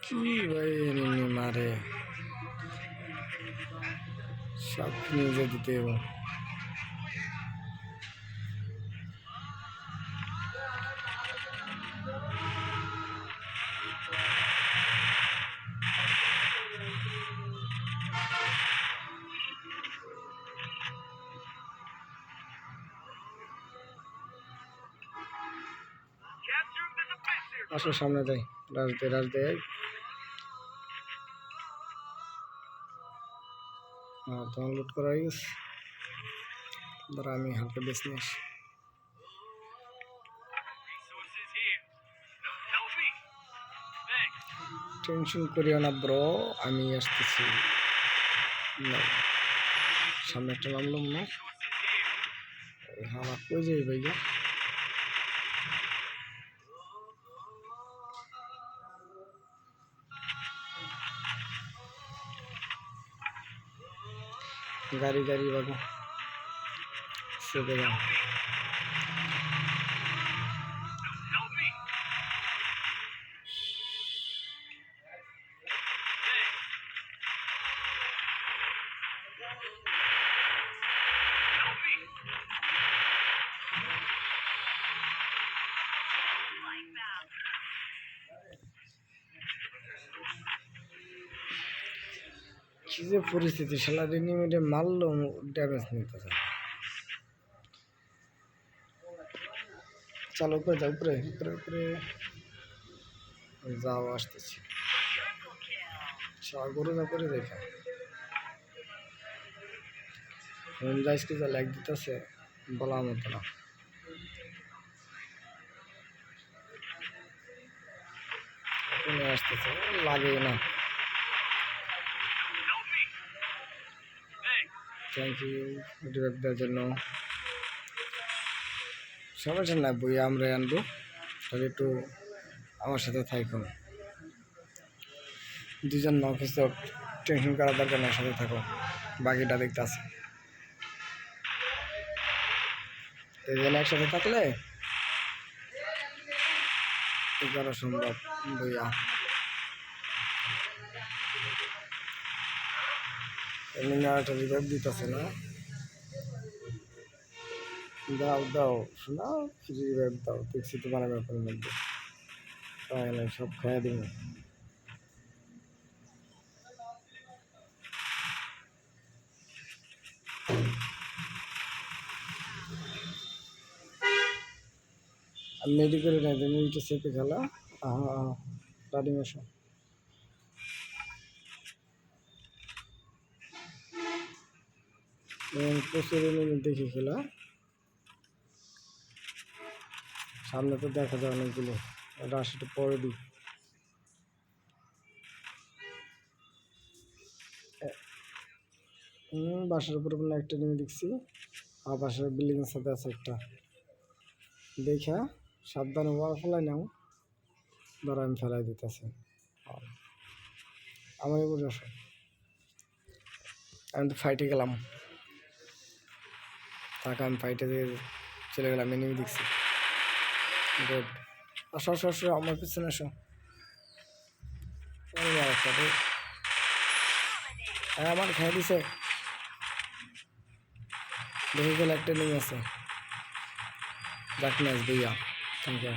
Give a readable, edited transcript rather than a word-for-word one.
কি ভাই এনিমি মারে সব নিউজে দিতে হবে। আসো সামনে যাই, রাশ দে। তোমার লুট করা হয়ে গেছে, ধরো আমি হালকা বেছে নিয়ে আসি। টেনশন করিও না ব্রো, আমি আসতেছি। সামনে একটা নামলাম না, হাওয়া কই যাই ভাইয়া। গাড়ি বাবু সেবে যাও। কি যে পরিস্থিতি, শালা রেনিমেডে মারলো ড্যামেজ নিতেছে। চলো উপরে যাও, উপরে উপরে উপরে যাও, আসতেছি। সাগরে না করে দেখা যাইসকে যা ল্যাগ দিতেছে বলার মতো না। আসতেছে লাগে না। থ্যাংক ইউ ডিরেক্ট দেওয়ার জন্য। সমস্যা না, বই আমরা আনবো, তাহলে একটু আমার সাথে থাকো। দুজন নাও, কিছু টেনশন করার দরকার না, সাথে থাকো, বাকিটা দেখতে আছে। দুজন একসাথে থাকলে করা সম্ভব বইয়া। এমনি একটা রিভাইভ দিতেছে না, দাও শোনা, রিভাইভ দাও, দেখছি তোমার ব্যাপারের মধ্যে তাহলে সব খাইয়া দিব। আমি মেডিকেলে নাই, তুমি এটা চেপে খেলা। রানিং আসো। প্রচুর এনিমি দেখি খেলা, সামনে তো দেখা যায় অনেকগুলো। রাশ একটু পরে দিই। বাসার উপরে কোনো একটা এনিমি দেখছি, আর বাসার বিল্ডিং এর সাথে আছে একটা। দেখা সাবধানে ওয়াল ফেলাই নাও, ধরো আমি ফেলাই দিতেছি। আমার উপরে আসো, আমি তো ফাইটে গেলাম। তাকে আমি ফাইটে দিয়ে চলে গেলাম, এনিমি দেখছি। গুড, আসো আসো আসো, আমার পিছনে আসো। হ্যাঁ আমার খেয়ে দিছে, দেখে গেলে একটা এনিমি আছে। জাকনাস ভাইয়া, থ্যাংক ইউ।